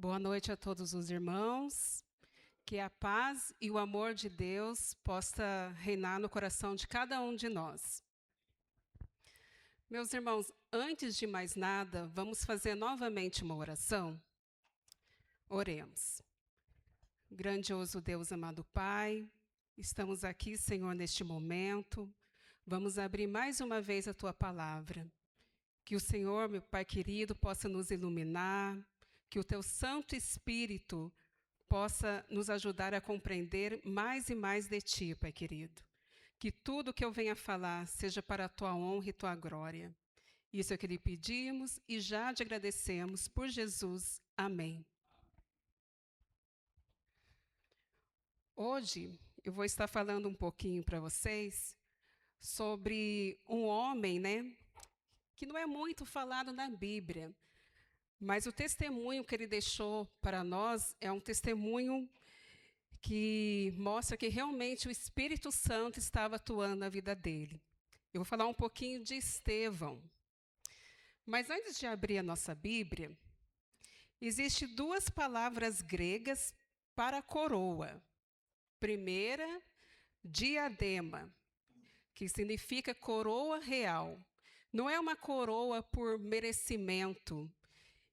Boa noite a todos os irmãos. Que a paz e o amor de Deus possa reinar no coração de cada um de nós. Meus irmãos, antes de mais nada, vamos fazer novamente uma oração? Oremos. Grandioso Deus, amado Pai, estamos aqui, Senhor, neste momento. Vamos abrir mais uma vez a Tua palavra. Que o Senhor, meu Pai querido, possa nos iluminar, que o Teu Santo Espírito possa nos ajudar a compreender mais e mais de Ti, Pai querido. Que tudo que eu venha falar seja para a Tua honra e Tua glória. Isso é o que lhe pedimos e já te agradecemos por Jesus. Amém. Hoje eu vou estar falando um pouquinho para vocês sobre um homem, que não é muito falado na Bíblia, mas o testemunho que ele deixou para nós é um testemunho que mostra que realmente o Espírito Santo estava atuando na vida dele. Eu vou falar um pouquinho de Estevão. Mas antes de abrir a nossa Bíblia, existem duas palavras gregas para coroa. Primeira, diadema, que significa coroa real. Não é uma coroa por merecimento,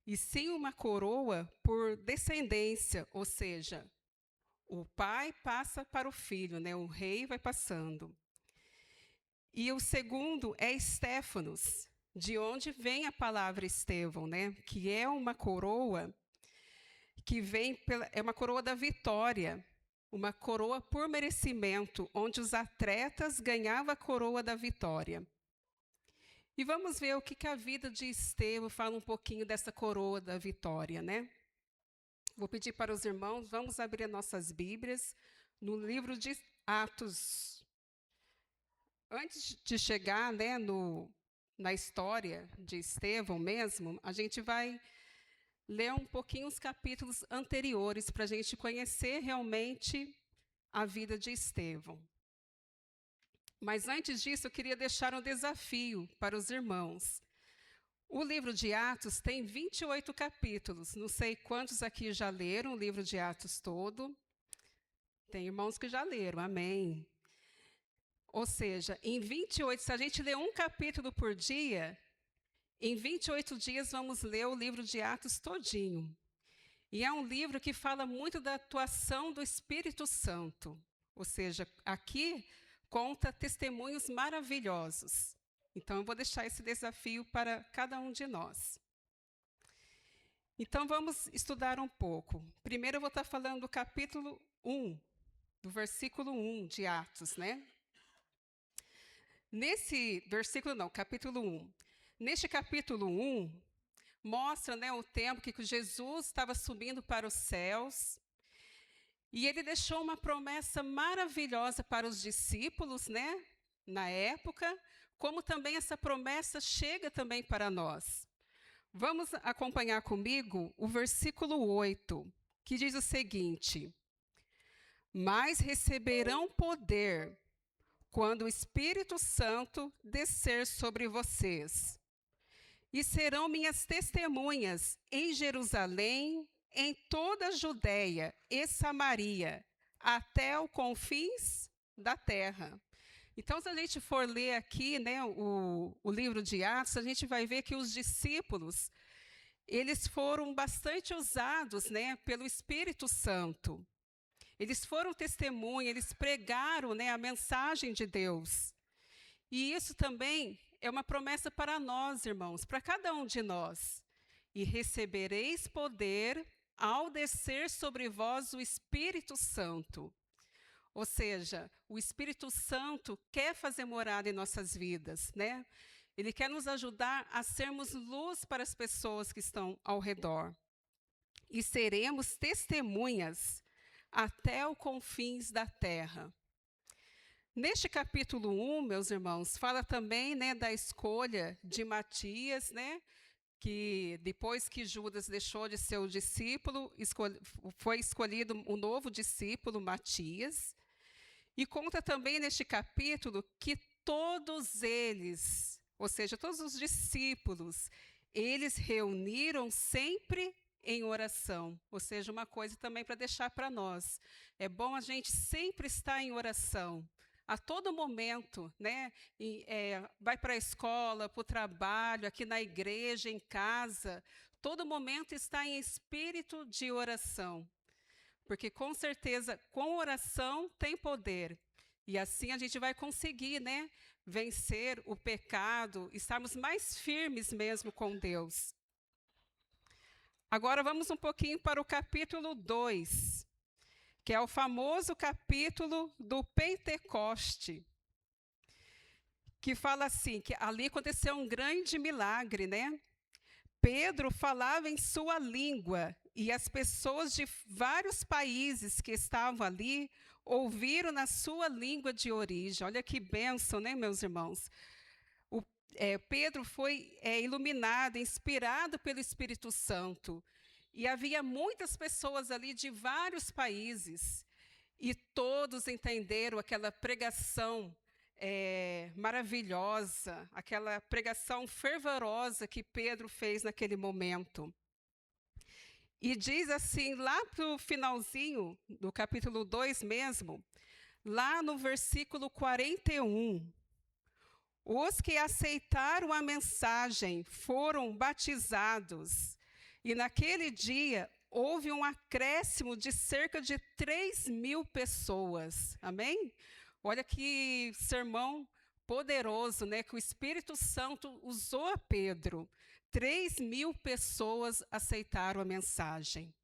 e sim uma coroa por descendência, ou seja, o pai passa para o filho, o rei vai passando. E o segundo é Estéfanos, de onde vem a palavra Estevão, que é uma coroa que é uma coroa da vitória, uma coroa por merecimento, onde os atletas ganhavam a coroa da vitória. E vamos ver o que a vida de Estevão fala um pouquinho dessa coroa da vitória, Vou pedir para os irmãos, vamos abrir nossas Bíblias no livro de Atos. Antes de chegar na história de Estevão mesmo, a gente vai ler um pouquinho os capítulos anteriores para a gente conhecer realmente a vida de Estevão. Mas antes disso, eu queria deixar um desafio para os irmãos. O livro de Atos tem 28 capítulos. Não sei quantos aqui já leram o livro de Atos todo. Tem irmãos que já leram, amém. Ou seja, em 28, se a gente ler um capítulo por dia, em 28 dias vamos ler o livro de Atos todinho. E é um livro que fala muito da atuação do Espírito Santo. Ou seja, aqui conta testemunhos maravilhosos. Então, eu vou deixar esse desafio para cada um de nós. Então, vamos estudar um pouco. Primeiro, eu vou estar falando do capítulo 1, do versículo 1 de Atos, capítulo 1. Neste capítulo 1, mostra o tempo que Jesus estava subindo para os céus, e ele deixou uma promessa maravilhosa para os discípulos, na época, como também essa promessa chega também para nós. Vamos acompanhar comigo o versículo 8, que diz o seguinte: mas receberão poder quando o Espírito Santo descer sobre vocês, e serão minhas testemunhas em Jerusalém, em toda a Judéia e Samaria, até os confins da terra. Então, se a gente for ler aqui o livro de Atos, a gente vai ver que os discípulos, eles foram bastante usados pelo Espírito Santo. Eles foram testemunha, eles pregaram a mensagem de Deus. E isso também é uma promessa para nós, irmãos, para cada um de nós. E recebereis poder ao descer sobre vós o Espírito Santo. Ou seja, o Espírito Santo quer fazer morada em nossas vidas, Ele quer nos ajudar a sermos luz para as pessoas que estão ao redor. E seremos testemunhas até os confins da terra. Neste capítulo 1, meus irmãos, fala também da escolha de Matias, que depois que Judas deixou de ser o discípulo, foi escolhido um novo discípulo, Matias. E conta também neste capítulo que todos eles, ou seja, todos os discípulos, eles reuniram sempre em oração, ou seja, uma coisa também para deixar para nós. É bom a gente sempre estar em oração, a todo momento, né? Vai para a escola, para o trabalho, aqui na igreja, em casa, todo momento está em espírito de oração, porque com certeza, com oração tem poder. E assim a gente vai conseguir, né, vencer o pecado, estarmos mais firmes mesmo com Deus. Agora vamos um pouquinho para o capítulo 2, que é o famoso capítulo do Pentecoste, que fala assim, que ali aconteceu um grande milagre, né? Pedro falava em sua língua e as pessoas de vários países que estavam ali ouviram na sua língua de origem. Olha que bênção, né, meus irmãos? Pedro foi iluminado, inspirado pelo Espírito Santo. E havia muitas pessoas ali de vários países. E todos entenderam aquela pregação maravilhosa, aquela pregação fervorosa que Pedro fez naquele momento. E diz assim, lá para o finalzinho do capítulo 2 mesmo, lá no versículo 41, os que aceitaram a mensagem foram batizados, e naquele dia houve um acréscimo de cerca de 3.000 pessoas. Amém? Olha que sermão poderoso, né? Que o Espírito Santo usou a Pedro. 3.000 pessoas aceitaram a mensagem.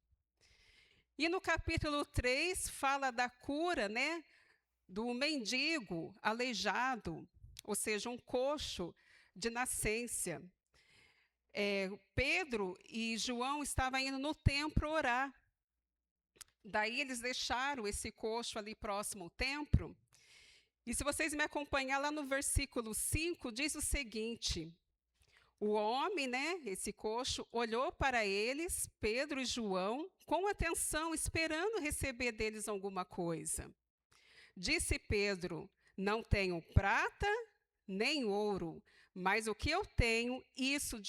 E no capítulo 3 fala da cura, né? Do mendigo aleijado, ou seja, um coxo de nascença. Pedro e João estavam indo no templo orar. Daí eles deixaram esse coxo ali próximo ao templo. E se vocês me acompanhar lá no versículo 5, diz o seguinte: o homem, né, esse coxo, olhou para eles, Pedro e João, com atenção, esperando receber deles alguma coisa. Disse Pedro: não tenho prata nem ouro, mas o que eu tenho, isso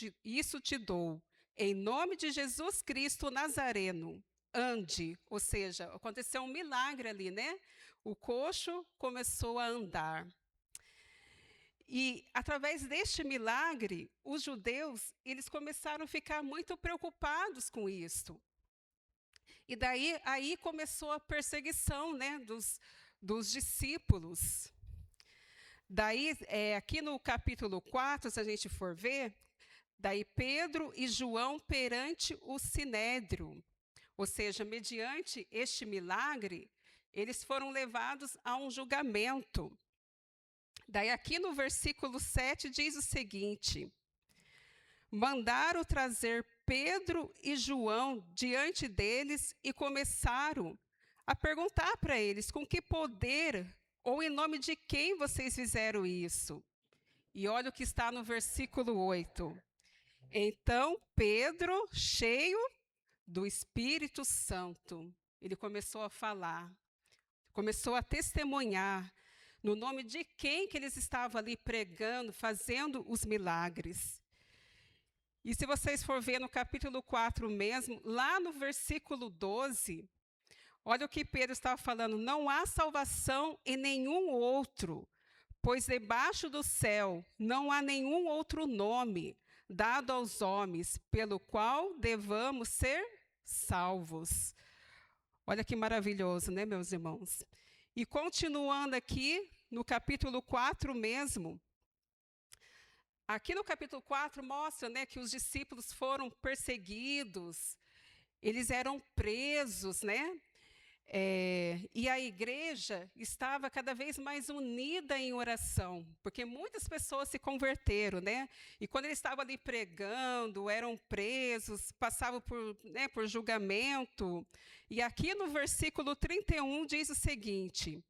te dou. Em nome de Jesus Cristo Nazareno, ande. Ou seja, aconteceu um milagre ali, né? O coxo começou a andar. E, através deste milagre, os judeus, eles começaram a ficar muito preocupados com isso. E daí, aí começou a perseguição, né, dos discípulos. Daí, aqui no capítulo 4, se a gente for ver, daí Pedro e João perante o Sinédrio. Ou seja, mediante este milagre, eles foram levados a um julgamento. Daí, aqui no versículo 7, diz o seguinte: mandaram trazer Pedro e João diante deles e começaram a perguntar para eles com que poder ou em nome de quem vocês fizeram isso. E olha o que está no versículo 8. Então Pedro, cheio do Espírito Santo, ele começou a falar, começou a testemunhar no nome de quem que eles estavam ali pregando, fazendo os milagres. E se vocês for ver no capítulo 4 mesmo, lá no versículo 12, olha o que Pedro estava falando: não há salvação em nenhum outro, pois debaixo do céu não há nenhum outro nome dado aos homens pelo qual devamos ser salvos. Olha que maravilhoso, né, meus irmãos? E continuando aqui, no capítulo 4 mesmo, aqui no capítulo 4 mostra, né, que os discípulos foram perseguidos, eles eram presos, né? E a igreja estava cada vez mais unida em oração, porque muitas pessoas se converteram, né? E quando eles estavam ali pregando, eram presos, passavam por julgamento. E aqui no versículo 31 diz o seguinte: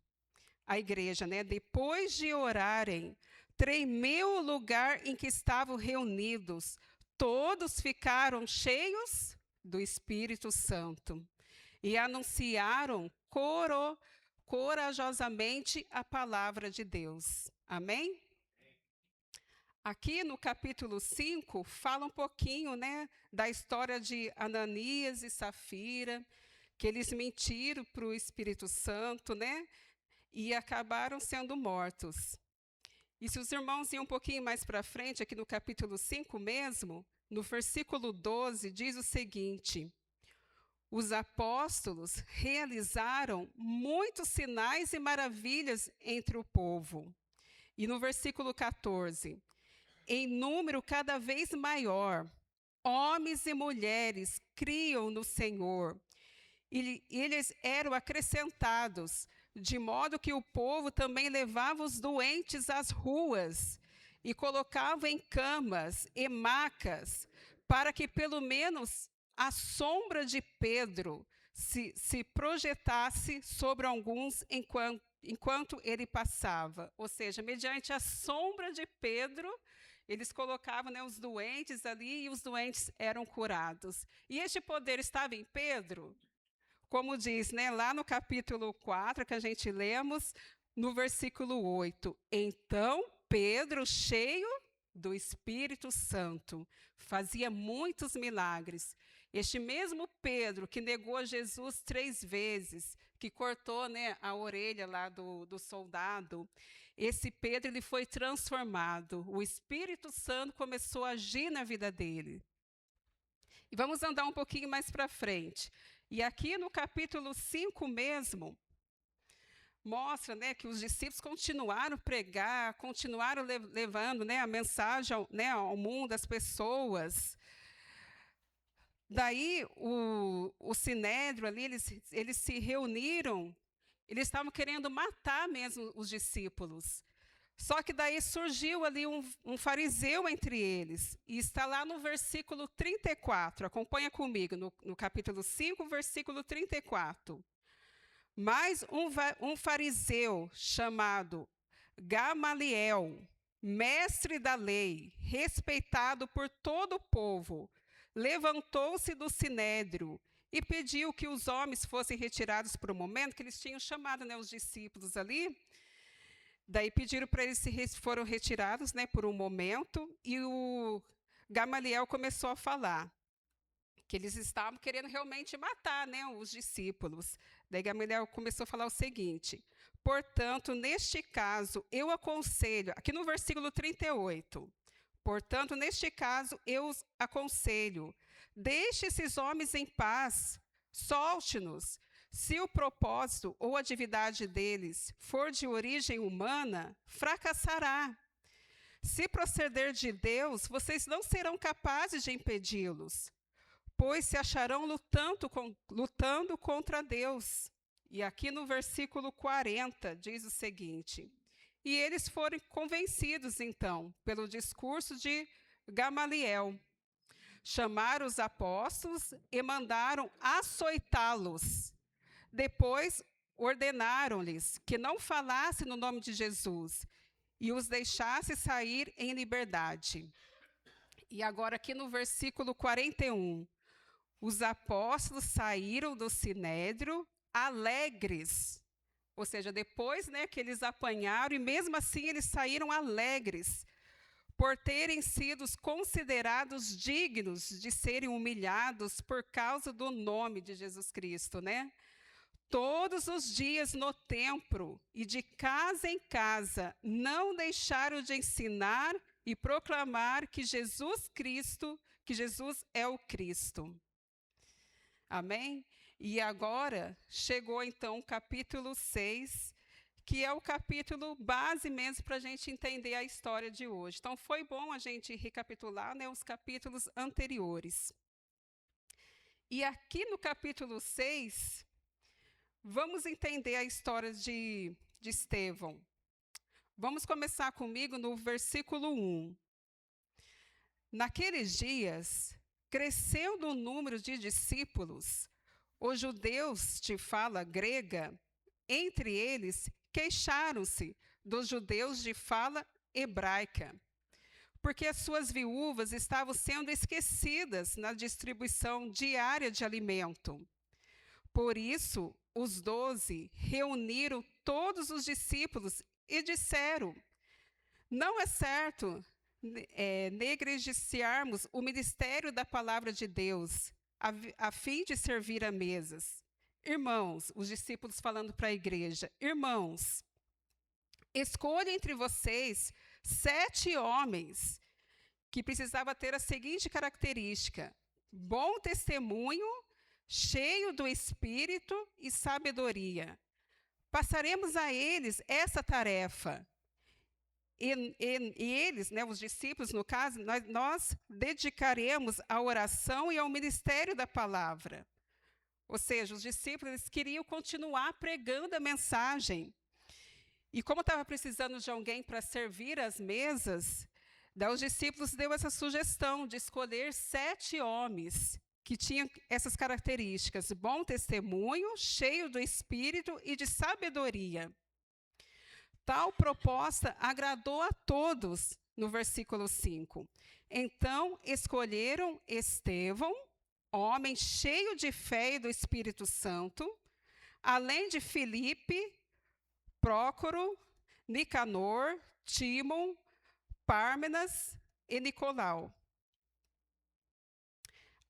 a igreja, né? Depois de orarem, tremeu o lugar em que estavam reunidos, todos ficaram cheios do Espírito Santo e anunciaram corajosamente a palavra de Deus. Amém? Aqui no capítulo 5, fala um pouquinho, né, da história de Ananias e Safira, que eles mentiram para o Espírito Santo, né, e acabaram sendo mortos. E se os irmãos iam um pouquinho mais para frente, aqui no capítulo 5 mesmo, no versículo 12, diz o seguinte: os apóstolos realizaram muitos sinais e maravilhas entre o povo. E no versículo 14, em número cada vez maior, homens e mulheres criam no Senhor. E eles eram acrescentados, de modo que o povo também levava os doentes às ruas e colocava em camas e macas, para que pelo menos a sombra de Pedro se projetasse sobre alguns enquanto ele passava. Ou seja, mediante a sombra de Pedro, eles colocavam, né, os doentes ali e os doentes eram curados. E este poder estava em Pedro? Como diz, né, lá no capítulo 4, que a gente lemos, no versículo 8. Então, Pedro, cheio do Espírito Santo, fazia muitos milagres. Este mesmo Pedro que negou Jesus 3 vezes, que cortou, né, a orelha lá do soldado, esse Pedro ele foi transformado. O Espírito Santo começou a agir na vida dele. E vamos andar um pouquinho mais para frente. E aqui no capítulo 5 mesmo, mostra, né, que os discípulos continuaram a pregar, continuaram levando, né, a mensagem ao mundo, às pessoas. Daí o Sinédrio ali, eles se reuniram, eles estavam querendo matar mesmo os discípulos. Só que daí surgiu ali um fariseu entre eles, e está lá no versículo 34, acompanha comigo, no capítulo 5, versículo 34. Mas um fariseu chamado Gamaliel, mestre da lei, respeitado por todo o povo, levantou-se do sinédrio e pediu que os homens fossem retirados por um momento, que eles tinham chamado, né, os discípulos ali. Daí pediram para eles foram retirados, né, por um momento, e o Gamaliel começou a falar que eles estavam querendo realmente matar, né, os discípulos. Daí Gamaliel começou a falar o seguinte: portanto, neste caso, eu aconselho, aqui no versículo 38, portanto, neste caso, eu os aconselho, deixe esses homens em paz, solte-nos. Se o propósito ou a atividade deles for de origem humana, fracassará. Se proceder de Deus, vocês não serão capazes de impedi-los, pois se acharão lutando contra Deus. E aqui no versículo 40 diz o seguinte: e eles foram convencidos, então, pelo discurso de Gamaliel. Chamaram os apóstolos e mandaram açoitá-los. Depois ordenaram-lhes que não falassem no nome de Jesus e os deixasse sair em liberdade. E agora aqui no versículo 41, os apóstolos saíram do sinédrio alegres, ou seja, depois, né, que eles apanharam, e mesmo assim eles saíram alegres, por terem sido considerados dignos de serem humilhados por causa do nome de Jesus Cristo, né? Todos os dias no templo e de casa em casa, não deixaram de ensinar e proclamar que Jesus é o Cristo. Amém? E agora chegou então o capítulo 6, que é o capítulo base mesmo para a gente entender a história de hoje. Então foi bom a gente recapitular, né, os capítulos anteriores. E aqui no capítulo 6, vamos entender a história de Estevão. Vamos começar comigo no versículo 1. Naqueles dias, crescendo o número de discípulos, os judeus de fala grega, entre eles, queixaram-se dos judeus de fala hebraica, porque as suas viúvas estavam sendo esquecidas na distribuição diária de alimento. Por isso, os 12 reuniram todos os discípulos e disseram: não é certo negligenciarmos o ministério da palavra de Deus, a fim de servir a mesas. Irmãos, os discípulos falando para a igreja, irmãos, escolha entre vocês 7 homens que precisava ter a seguinte característica: bom testemunho, cheio do Espírito e sabedoria. Passaremos a eles essa tarefa. E eles, né, os discípulos, no caso, nós dedicaremos à oração e ao ministério da palavra. Ou seja, os discípulos eles queriam continuar pregando a mensagem. E como estava precisando de alguém para servir as mesas, daí os discípulos deu essa sugestão de escolher 7 homens que tinham essas características: bom testemunho, cheio do Espírito e de sabedoria. Tal proposta agradou a todos, no versículo 5. Então escolheram Estevão, homem cheio de fé e do Espírito Santo, além de Filipe, Prócoro, Nicanor, Tímon, Pármenas e Nicolau.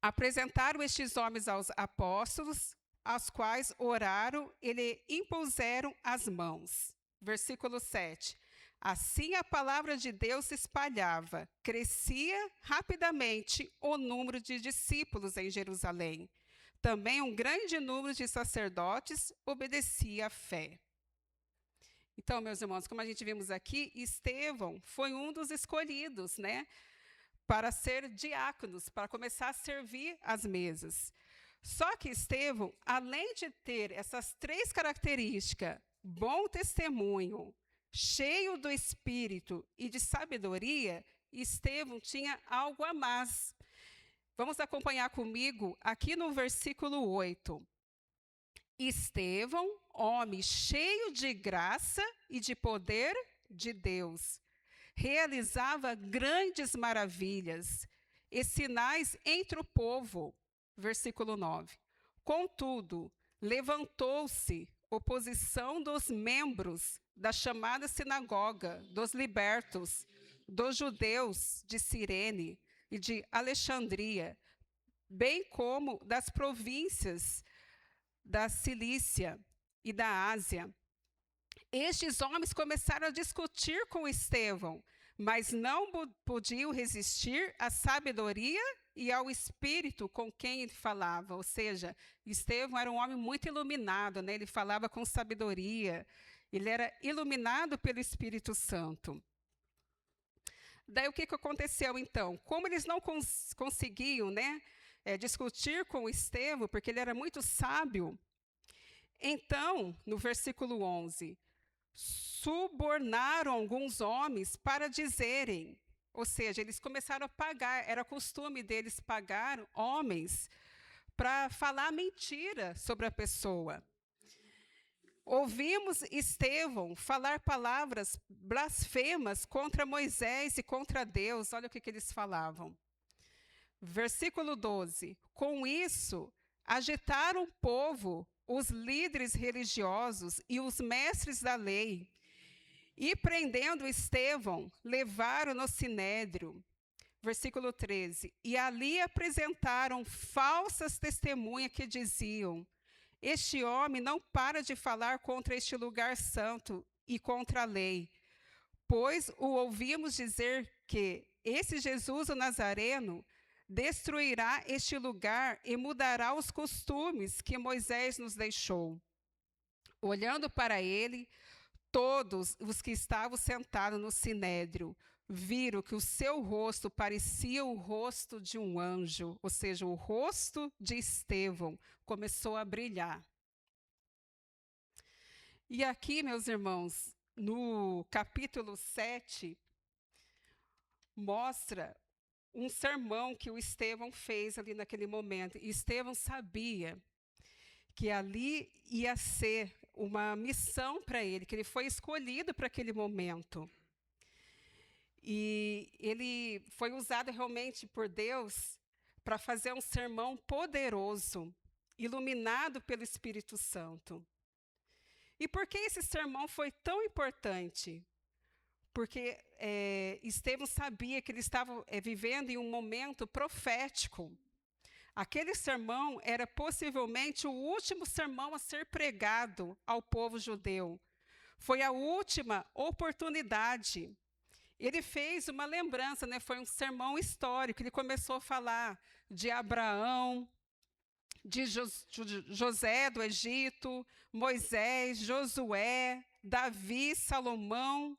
Apresentaram estes homens aos apóstolos, aos quais oraram e lhe impuseram as mãos. Versículo 7. Assim a palavra de Deus se espalhava, crescia rapidamente o número de discípulos em Jerusalém. Também um grande número de sacerdotes obedecia à fé. Então, meus irmãos, como a gente vimos aqui, Estevão foi um dos escolhidos, né, para ser diáconos, para começar a servir as mesas. Só que Estevão, além de ter essas 3 características, bom testemunho, cheio do Espírito e de sabedoria, Estevão tinha algo a mais. Vamos acompanhar comigo aqui no versículo 8. Estevão, homem cheio de graça e de poder de Deus, realizava grandes maravilhas e sinais entre o povo. Versículo 9. Contudo, levantou-se oposição dos membros da chamada sinagoga, dos libertos, dos judeus de Cirene e de Alexandria, bem como das províncias da Cilícia e da Ásia. Estes homens começaram a discutir com Estevão, mas não podiam resistir à sabedoria e ao espírito com quem ele falava. Ou seja, Estevão era um homem muito iluminado, né? Ele falava com sabedoria, ele era iluminado pelo Espírito Santo. Daí o que aconteceu então? Como eles não conseguiam, né, discutir com Estevão, porque ele era muito sábio, então, no versículo 11, subornaram alguns homens para dizerem, ou seja, eles começaram a pagar, era costume deles pagar homens para falar mentira sobre a pessoa. Ouvimos Estevão falar palavras blasfemas contra Moisés e contra Deus. Olha o que eles falavam. Versículo 12. Com isso, agitaram o povo, os líderes religiosos e os mestres da lei, e prendendo Estevão, levaram no sinédrio. Versículo 13. E ali apresentaram falsas testemunhas que diziam: este homem não para de falar contra este lugar santo e contra a lei, pois o ouvimos dizer que esse Jesus o Nazareno destruirá este lugar e mudará os costumes que Moisés nos deixou. Olhando para ele, todos os que estavam sentados no sinédrio viram que o seu rosto parecia o rosto de um anjo, ou seja, o rosto de Estevão começou a brilhar. E aqui, meus irmãos, no capítulo 7, mostra um sermão que o Estevão fez ali naquele momento. E Estevão sabia que ali ia ser uma missão para ele, que ele foi escolhido para aquele momento. E ele foi usado realmente por Deus para fazer um sermão poderoso, iluminado pelo Espírito Santo. E por que esse sermão foi tão importante? porque Estevão sabia que ele estava vivendo em um momento profético. Aquele sermão era possivelmente o último sermão a ser pregado ao povo judeu. Foi a última oportunidade. Ele fez uma lembrança, né? Foi um sermão histórico. Ele começou a falar de Abraão, de José do Egito, Moisés, Josué, Davi, Salomão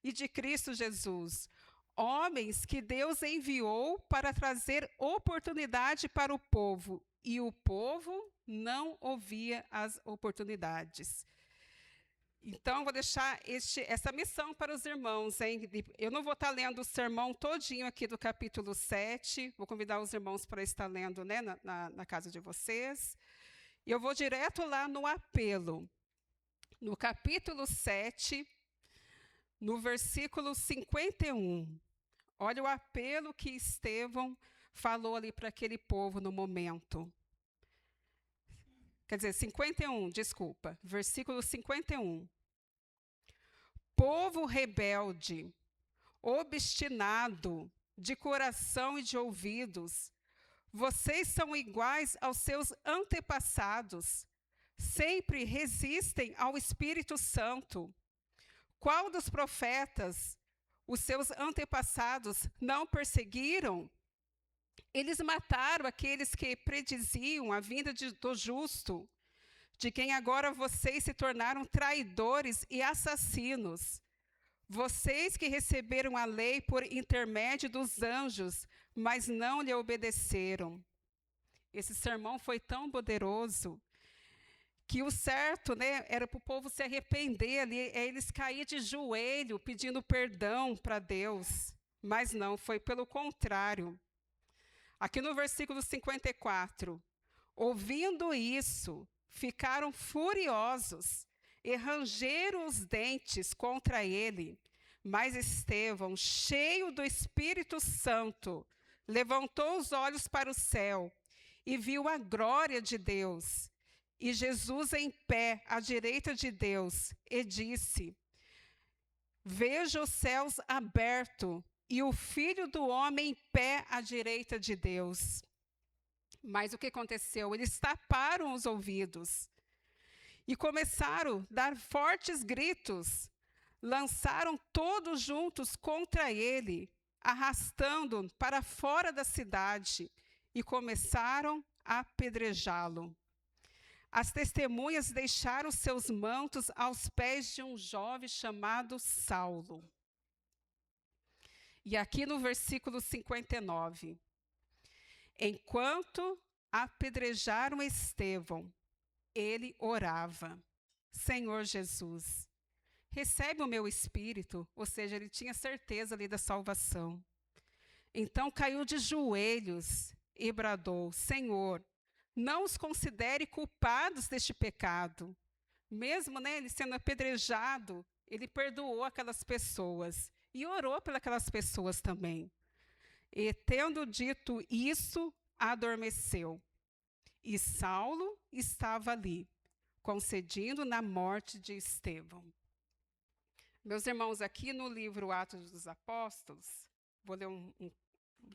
e de Cristo Jesus. Homens que Deus enviou para trazer oportunidade para o povo, e o povo não ouvia as oportunidades. Então, vou deixar essa missão para os irmãos, hein? Eu não vou estar lendo o sermão todinho aqui do capítulo 7, vou convidar os irmãos para estar lendo, né, na casa de vocês. E eu vou direto lá no apelo, no capítulo 7, no versículo 51. Olha o apelo que Estevão falou ali para aquele povo no momento. Quer dizer, 51, desculpa, versículo 51. Povo rebelde, obstinado, de coração e de ouvidos, vocês são iguais aos seus antepassados, sempre resistem ao Espírito Santo. Qual dos profetas os seus antepassados não perseguiram? Eles mataram aqueles que prediziam a vinda do justo, de quem agora vocês se tornaram traidores e assassinos. Vocês que receberam a lei por intermédio dos anjos, mas não lhe obedeceram. Esse sermão foi tão poderoso que o certo, né, era para o povo se arrepender ali, eles caírem de joelho pedindo perdão para Deus. Mas não, foi pelo contrário. Aqui no versículo 54, ouvindo isso, ficaram furiosos e rangeram os dentes contra ele. Mas Estevão, cheio do Espírito Santo, levantou os olhos para o céu e viu a glória de Deus, e Jesus em pé à direita de Deus, e disse: vejo os céus abertos e o Filho do Homem em pé à direita de Deus. Mas o que aconteceu? Eles taparam os ouvidos e começaram a dar fortes gritos. Lançaram todos juntos contra ele, arrastando-o para fora da cidade, e começaram a apedrejá-lo. As testemunhas deixaram seus mantos aos pés de um jovem chamado Saulo. E aqui no versículo 59, enquanto apedrejaram Estevão, ele orava: Senhor Jesus, recebe o meu espírito. Ou seja, ele tinha certeza ali da salvação. Então caiu de joelhos e bradou: Senhor, não os considere culpados deste pecado. Mesmo, né, ele sendo apedrejado, ele perdoou aquelas pessoas e orou pelas pessoas também. E tendo dito isso, adormeceu. E Saulo estava ali, concedindo na morte de Estevão. Meus irmãos, aqui no livro Atos dos Apóstolos, vou ler um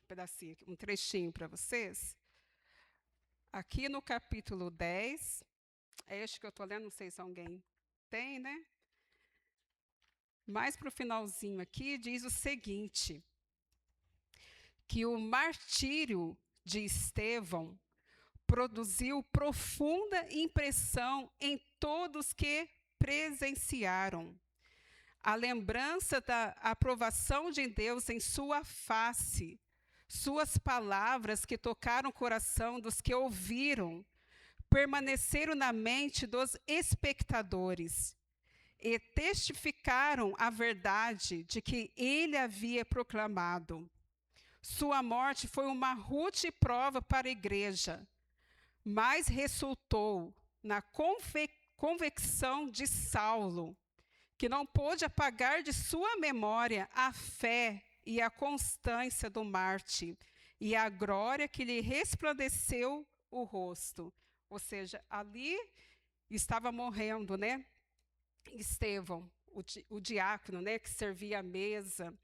pedacinho, um trechinho para vocês. Aqui no capítulo 10, é este que eu estou lendo, não sei se alguém tem, né? Mais para o finalzinho aqui, diz o seguinte, que o martírio de Estevão produziu profunda impressão em todos que presenciaram. A lembrança da aprovação de Deus em sua face, suas palavras que tocaram o coração dos que ouviram, permaneceram na mente dos espectadores e testificaram a verdade de que ele havia proclamado. Sua morte foi uma rude prova para a igreja, mas resultou na convicção de Saulo, que não pôde apagar de sua memória a fé e a constância do mártir, e a glória que lhe resplandeceu o rosto. Ou seja, ali estava morrendo, né, Estevão, o diácono, né, que servia a mesa.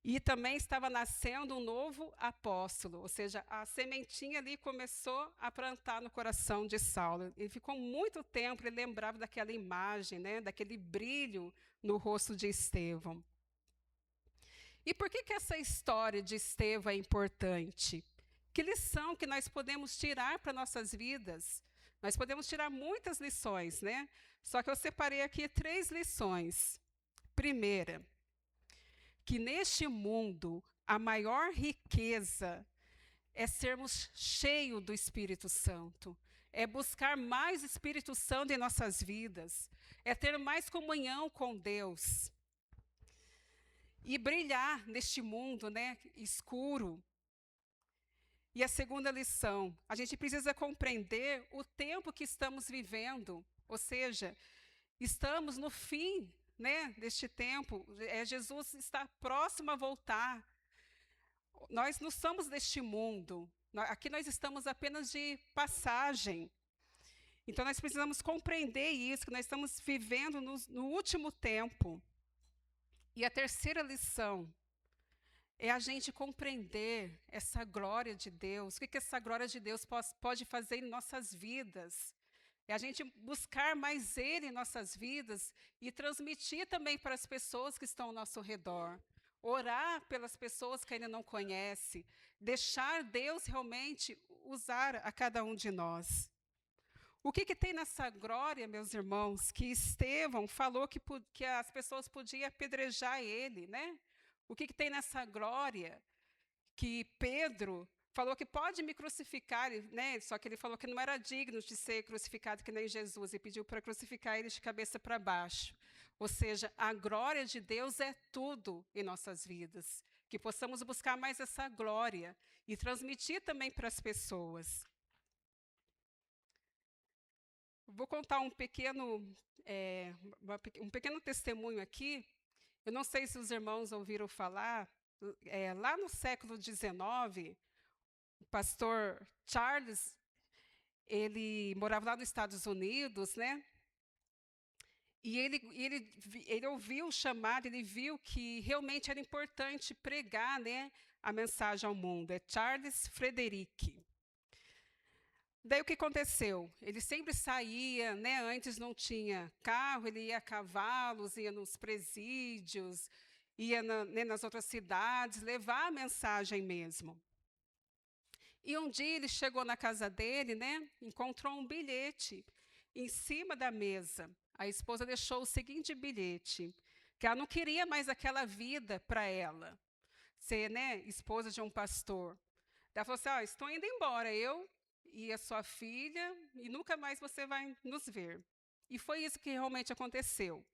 E também estava nascendo um novo apóstolo, ou seja, a sementinha ali começou a plantar no coração de Saulo. Ele ficou muito tempo, ele lembrava daquela imagem, né, daquele brilho no rosto de Estevão. E por que essa história de Estevão é importante? Que lição que nós podemos tirar para nossas vidas? Nós podemos tirar muitas lições, né? Só que eu separei aqui 3 lições. Primeira, que neste mundo a maior riqueza é sermos cheios do Espírito Santo, é buscar mais Espírito Santo em nossas vidas, é ter mais comunhão com Deus e brilhar neste mundo, né, escuro. E a segunda lição, a gente precisa compreender o tempo que estamos vivendo, ou seja, estamos no fim, né, deste tempo. Jesus está próximo a voltar. Nós não somos deste mundo. Aqui nós estamos apenas de passagem. Então nós precisamos compreender isso, que nós estamos vivendo no último tempo. E a terceira lição é a gente compreender essa glória de Deus. O que essa glória de Deus pode fazer em nossas vidas? É a gente buscar mais Ele em nossas vidas e transmitir também para as pessoas que estão ao nosso redor. Orar pelas pessoas que ainda não conhece. Deixar Deus realmente usar a cada um de nós. O que tem nessa glória, meus irmãos, que Estevão falou que as pessoas podiam apedrejar ele, né? O que tem nessa glória que Pedro falou que pode me crucificar, né? Só que ele falou que não era digno de ser crucificado que nem Jesus, e pediu para crucificar ele de cabeça para baixo. Ou seja, a glória de Deus é tudo em nossas vidas. Que possamos buscar mais essa glória e transmitir também para as pessoas. Vou contar um pequeno testemunho aqui. Eu não sei se os irmãos ouviram falar, lá no século XIX, o pastor Charles, ele morava lá nos Estados Unidos, né? E ele ouviu o chamado, ele viu que realmente era importante pregar, né, a mensagem ao mundo. É Charles Frederick. Daí o que aconteceu? Ele sempre saía, né? Antes não tinha carro, ele ia a cavalos, ia nos presídios, ia nas outras cidades, levar a mensagem mesmo. E um dia ele chegou na casa dele, né? Encontrou um bilhete em cima da mesa. A esposa deixou o seguinte bilhete, que ela não queria mais aquela vida para ela, ser, né, esposa de um pastor. Ela falou assim, estou indo embora, eu e a sua filha, e nunca mais você vai nos ver. E foi isso que realmente aconteceu.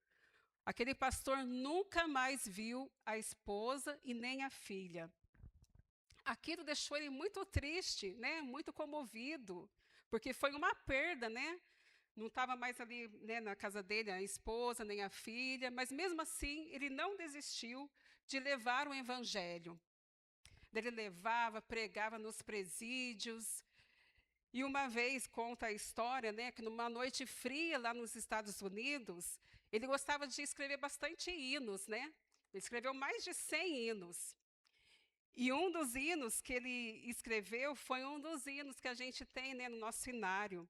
Aquele pastor nunca mais viu a esposa e nem a filha. Aquilo deixou ele muito triste, né? Muito comovido, porque foi uma perda, né? Não estava mais ali, né, na casa dele a esposa nem a filha, mas mesmo assim ele não desistiu de levar o evangelho. Ele levava, pregava nos presídios. E uma vez conta a história, né, que numa noite fria lá nos Estados Unidos, ele gostava de escrever bastante hinos, né? Ele escreveu mais de 100 hinos. E um dos hinos que ele escreveu foi um dos hinos que a gente tem, né, no nosso hinário,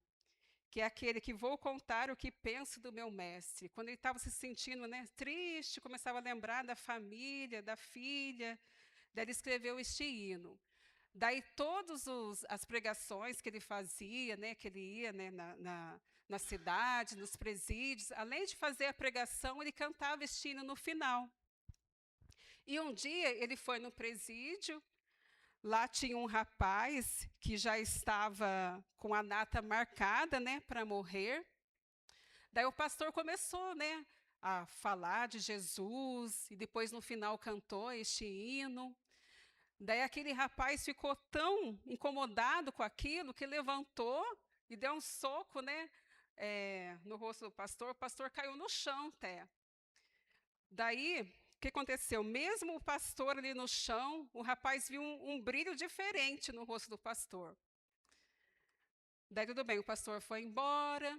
que é aquele que vou contar o que penso do meu mestre. Quando ele estava se sentindo, né, triste, começava a lembrar da família, da filha, daí ele escreveu este hino. Daí todas as pregações que ele fazia, né, que ele ia, né, na cidade, nos presídios, além de fazer a pregação, ele cantava este hino no final. E um dia ele foi no presídio, lá tinha um rapaz que já estava com a data marcada, né, para morrer. Daí o pastor começou, né, a falar de Jesus, e depois no final cantou este hino. Daí aquele rapaz ficou tão incomodado com aquilo que levantou e deu um soco, né, no rosto do pastor. O pastor caiu no chão até. Daí, o que aconteceu? Mesmo o pastor ali no chão, o rapaz viu um brilho diferente no rosto do pastor. Daí tudo bem, o pastor foi embora.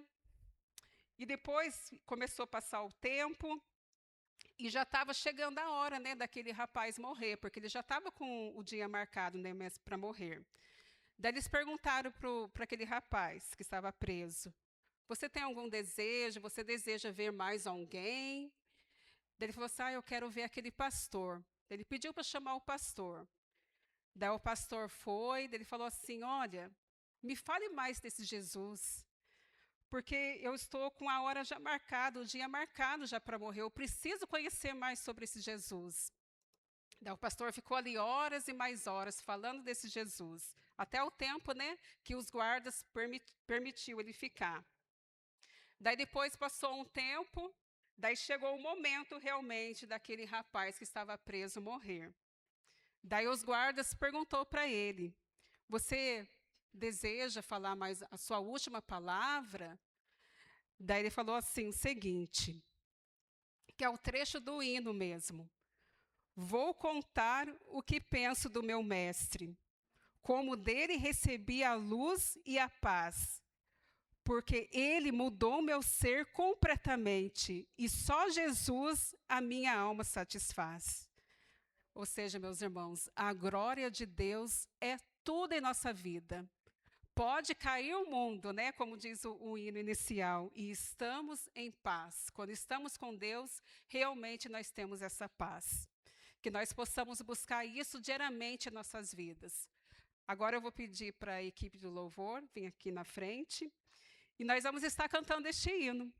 E depois começou a passar o tempo. E já estava chegando a hora, né, daquele rapaz morrer, porque ele já estava com o dia marcado, né, para morrer. Daí eles perguntaram para aquele rapaz que estava preso: você tem algum desejo? Você deseja ver mais alguém? Daí ele falou assim: eu quero ver aquele pastor. Ele pediu para chamar o pastor. Daí o pastor foi, daí ele falou assim: olha, me fale mais desse Jesus, porque eu estou com a hora já marcada, o dia marcado já para morrer, eu preciso conhecer mais sobre esse Jesus. Daí o pastor ficou ali horas e mais horas falando desse Jesus, até o tempo, né, que os guardas permitiu ele ficar. Daí depois passou um tempo, daí chegou o momento realmente daquele rapaz que estava preso morrer. Daí os guardas perguntou para ele: você deseja falar mais a sua última palavra? Daí ele falou assim o seguinte, que é o trecho do hino mesmo: vou contar o que penso do meu mestre, como dele recebi a luz e a paz, porque ele mudou meu ser completamente e só Jesus a minha alma satisfaz. Ou seja, meus irmãos, a glória de Deus é tudo em nossa vida. Pode cair o mundo, né, como diz o hino inicial, e estamos em paz. Quando estamos com Deus, realmente nós temos essa paz. Que nós possamos buscar isso diariamente em nossas vidas. Agora eu vou pedir para a equipe do louvor vir aqui na frente. E nós vamos estar cantando este hino.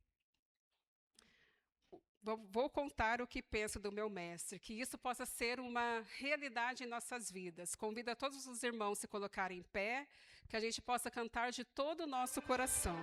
Vou contar o que penso do meu mestre, que isso possa ser uma realidade em nossas vidas. Convido a todos os irmãos a se colocarem em pé, que a gente possa cantar de todo o nosso coração.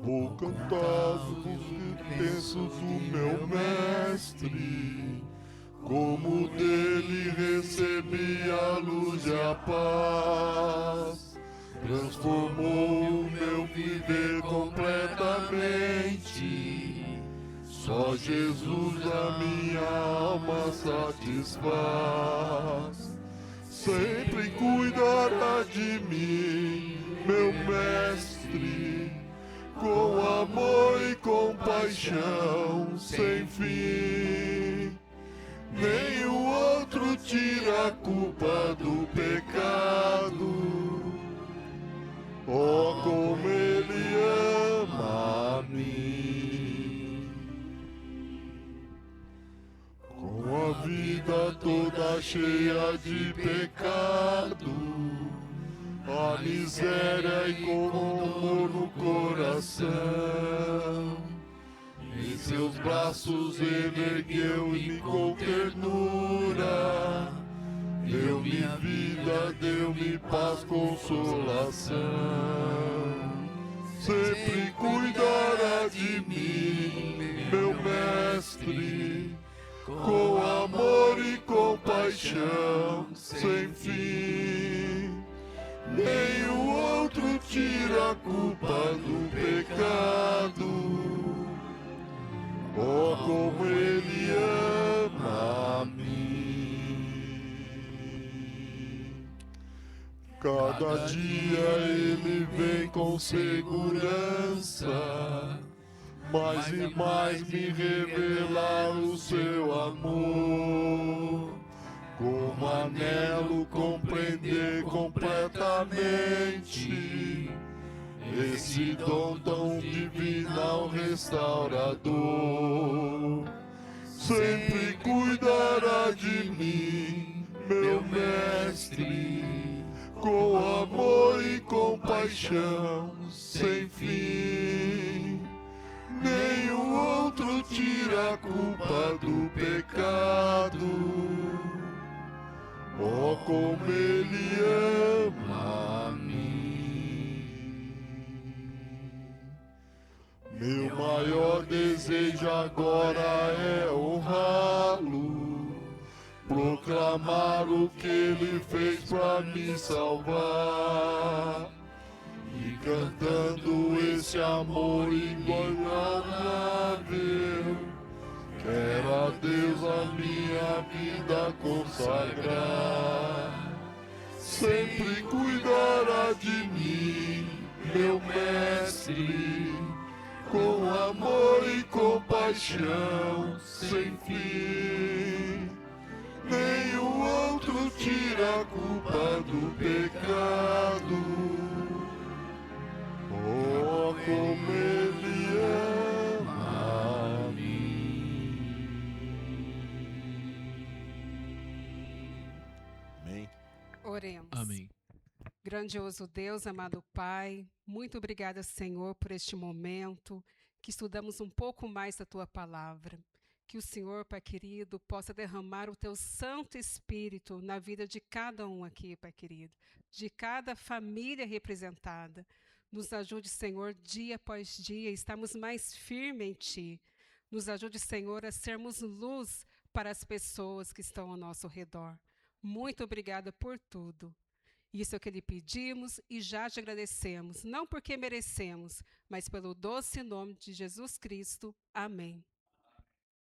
Vou cantar o que penso do meu mestre, como dele recebi a luz e a paz. Transformou o meu viver completamente. Só Jesus a minha alma satisfaz. Sempre cuidará de mim, meu mestre, com amor e compaixão sem fim. Nenhum outro tira a culpa do pecado. Oh, como ele ama a mim. Com a vida toda cheia de pecado, a miséria e com amor no coração, em seus braços ele ergueu-me com ternura, deu-me vida, deu-me paz, consolação. Sempre cuidará de mim, meu mestre, com amor e compaixão sem fim. Nenhum outro tira a culpa do pecado. Oh, como ele ama a mim. Cada dia ele vem com segurança, mais e mais me revelar o seu amor. Como anelo compreender completamente esse dom tão divino restaurador. Sempre cuidará de mim, meu mestre, com amor e compaixão sem fim. Nenhum outro tira a culpa do pecado. Oh, como ele ama a mim. Meu maior desejo agora é honrá-lo, proclamar amar o que Ele fez pra me salvar. E cantando esse amor inigualável, quero a Deus a minha vida consagrar. Sempre cuidará de mim, meu mestre, com amor e compaixão sem fim. Nenhum outro tira a culpa do pecado. Oh, como Ele ama a mim. Amém. Oremos. Amém. Grandioso Deus, amado Pai, muito obrigada, Senhor, por este momento que estudamos um pouco mais da Tua Palavra. Que o Senhor, Pai querido, possa derramar o Teu Santo Espírito na vida de cada um aqui, Pai querido, de cada família representada. Nos ajude, Senhor, dia após dia, estamos mais firmes em Ti. Nos ajude, Senhor, a sermos luz para as pessoas que estão ao nosso redor. Muito obrigada por tudo. Isso é o que lhe pedimos e já te agradecemos, não porque merecemos, mas pelo doce nome de Jesus Cristo. Amém.